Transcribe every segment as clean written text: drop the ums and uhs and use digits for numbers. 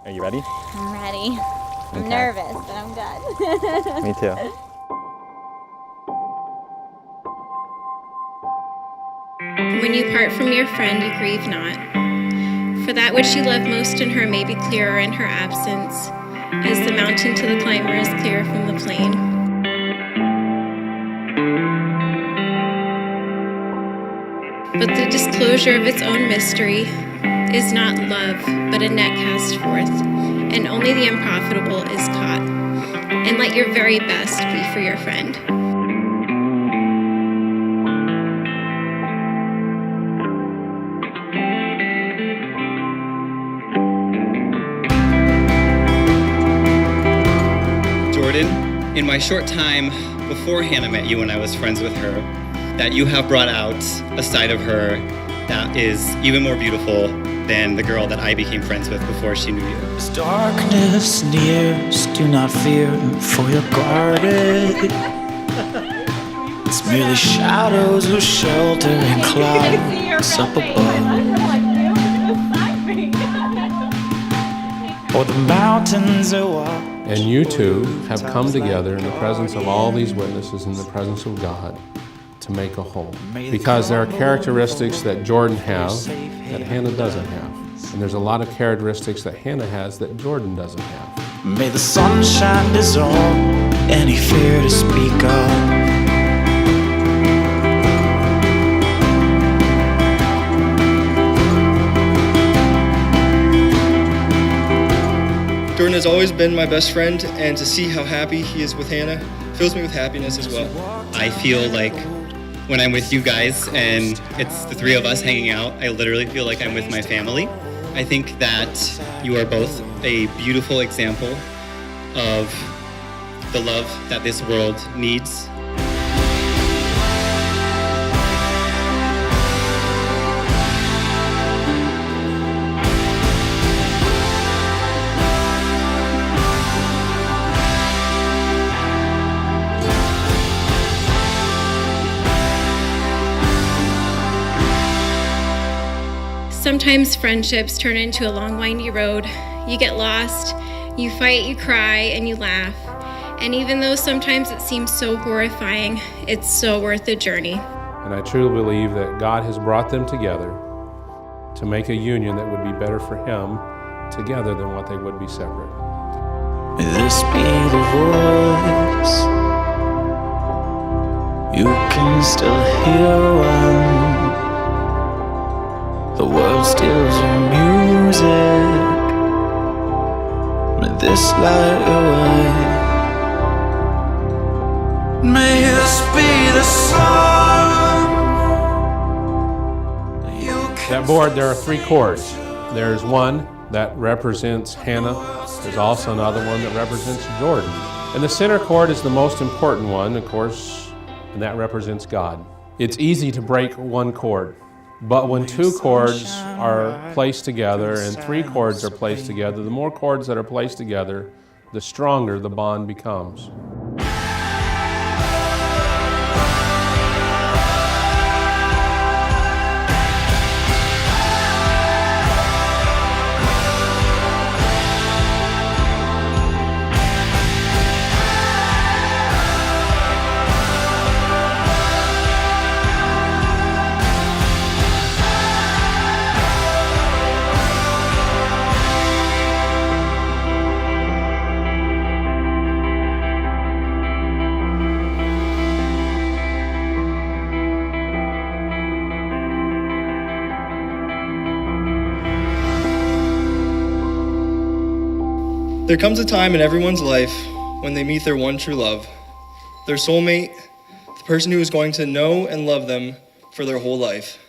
Are you ready? I'm ready. I'm Okay. nervous, but I'm good. Me too. When you part from your friend, you grieve not. For that which you love most in her may be clearer in her absence, as the mountain to the climber is clearer from the plain. But the disclosure of its own mystery is not love, but a net cast forth, and only the unprofitable is caught. And let your very best be for your friend. Jordan, in my short time before Hannah met you when I was friends with her, that you have brought out a side of her that is even more beautiful than the girl that I became friends with before she knew you. As darkness nears, do not fear, for you're guarded. It's merely shadows who shelter in clouds up above. Or the mountains are walk. And you two have come together in the presence of all these witnesses, in the presence of God, to make a whole. Because there are characteristics that Jordan has that Hannah doesn't have. And there's a lot of characteristics that Hannah has that Jordan doesn't have. May the sunshine dissolve any fear to speak of. Jordan has always been my best friend, and to see how happy he is with Hannah fills me with happiness as well. I feel like when I'm with you guys and it's the three of us hanging out, I literally feel like I'm with my family. I think that you are both a beautiful example of the love that this world needs. Sometimes friendships turn into a long, windy road. You get lost, you fight, you cry, and you laugh. And even though sometimes it seems so horrifying, it's so worth the journey. And I truly believe that God has brought them together to make a union that would be better for him together than what they would be separate. May this be the voice you can still hear when the world steals your music. May this light your way. May this be the song you can. That board, there are three chords. There's one that represents Hannah. There's also another one that represents Jordan. And the center chord is the most important one, of course, and that represents God. It's easy to break one chord. But when two chords are placed together and three chords are placed together, the more chords that are placed together, the stronger the bond becomes. There comes a time in everyone's life when they meet their one true love, their soulmate, the person who is going to know and love them for their whole life.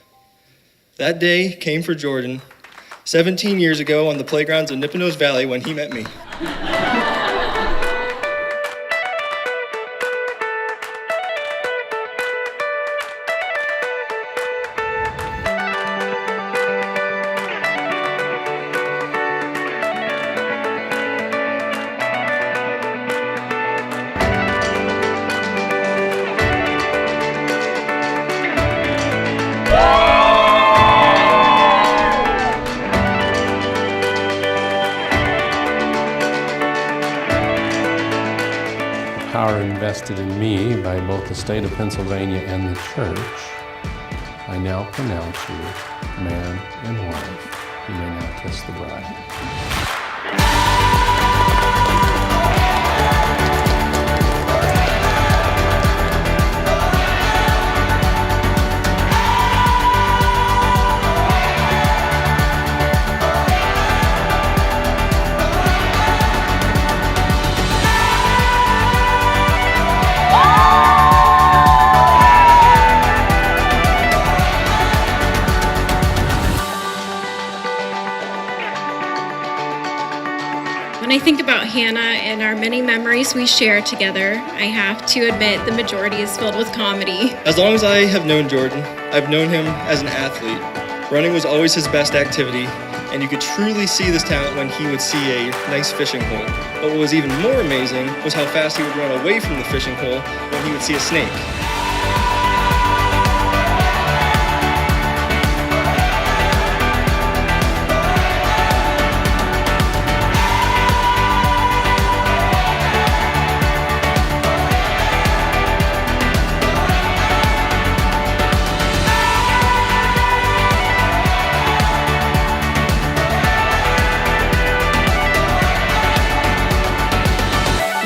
That day came for Jordan 17 years ago on the playgrounds of Nippenose Valley when he met me. power invested in me by both the state of Pennsylvania and the church, I now pronounce you man and wife. You may now kiss the bride. When I think about Hannah and our many memories we share together, I have to admit the majority is filled with comedy. As long as I have known Jordan, I've known him as an athlete. Running was always his best activity, and you could truly see this talent when he would see a nice fishing hole. But what was even more amazing was how fast he would run away from the fishing hole when he would see a snake.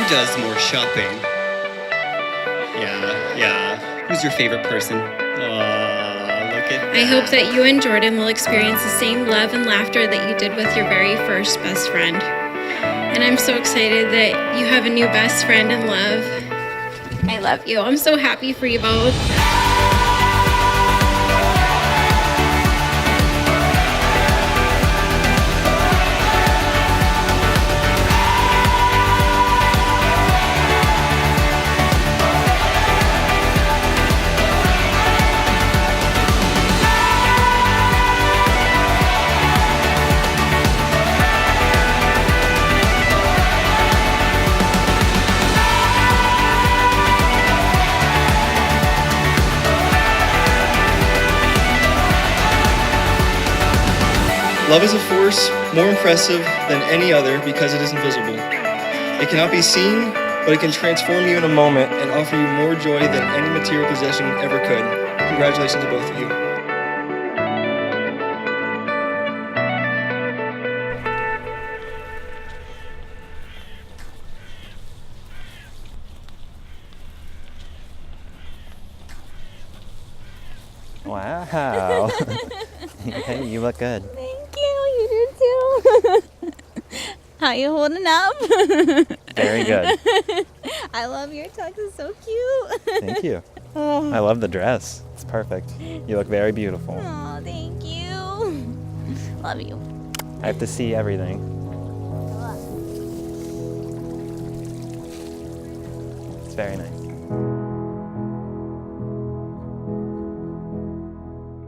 Does more shopping? Yeah. Who's your favorite person? Oh, look at that. I hope that you and Jordan will experience the same love and laughter that you did with your very first best friend. And I'm so excited that you have a new best friend in love. I love you. I'm so happy for you both. Love is a force more impressive than any other because it is invisible. It cannot be seen, but it can transform you in a moment and offer you more joy than any material possession ever could. Congratulations to both of you. Wow. Hey, you look good. Thank you. You do too. How you holding up? Very good. I love your tux. It's so cute. Thank you. Oh. I love the dress. It's perfect. You look very beautiful. Oh, thank you. Love you. I have to see everything. It's very nice.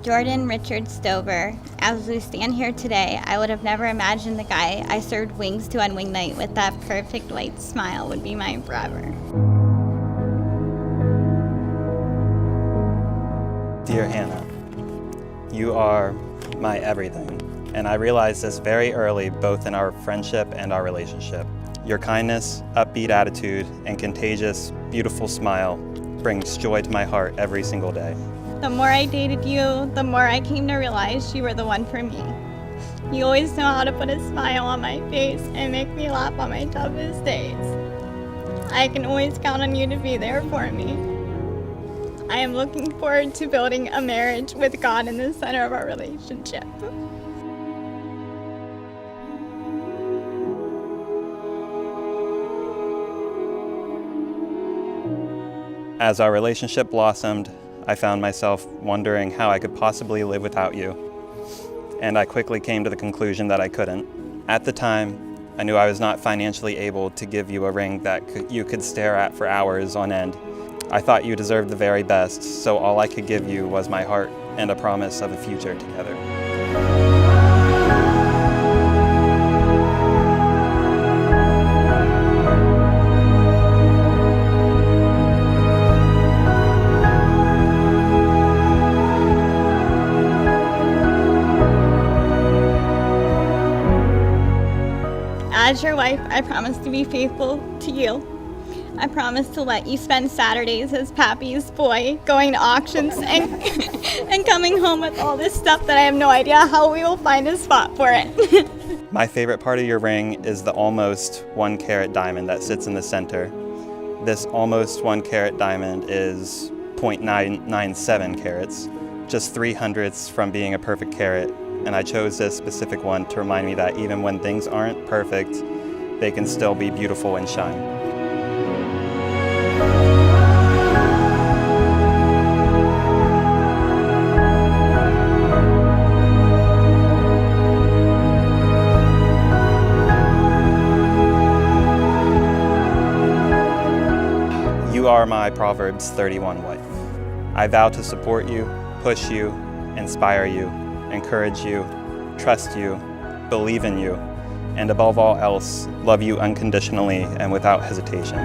Jordan Richard Stover. As we stand here today, I would have never imagined the guy I served wings to on wing night with that perfect white smile would be mine forever. Dear Hannah, you are my everything, and I realized this very early both in our friendship and our relationship. Your kindness, upbeat attitude, and contagious, beautiful smile brings joy to my heart every single day. The more I dated you, the more I came to realize you were the one for me. You always know how to put a smile on my face and make me laugh on my toughest days. I can always count on you to be there for me. I am looking forward to building a marriage with God in the center of our relationship. As our relationship blossomed, I found myself wondering how I could possibly live without you. And I quickly came to the conclusion that I couldn't. At the time, I knew I was not financially able to give you a ring that you could stare at for hours on end. I thought you deserved the very best, so all I could give you was my heart and a promise of a future together. As your wife, I promise to be faithful to you. I promise to let you spend Saturdays as Pappy's boy, going to auctions and coming home with all this stuff that I have no idea how we will find a spot for it. My favorite part of your ring is the almost 1 carat diamond that sits in the center. This almost 1 carat diamond is 0.997 carats, just 3/100ths from being a perfect carat. And I chose this specific one to remind me that even when things aren't perfect, they can still be beautiful and shine. You are my Proverbs 31 wife. I vow to support you, push you, inspire you, encourage you, trust you, believe in you, and above all else, love you unconditionally and without hesitation.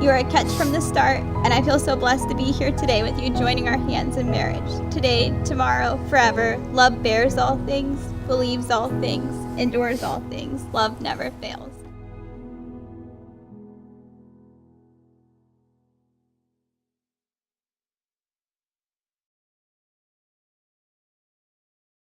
You are a catch from the start, and I feel so blessed to be here today with you, joining our hands in marriage. Today, tomorrow, forever, love bears all things, believes all things, endures all things. Love never fails.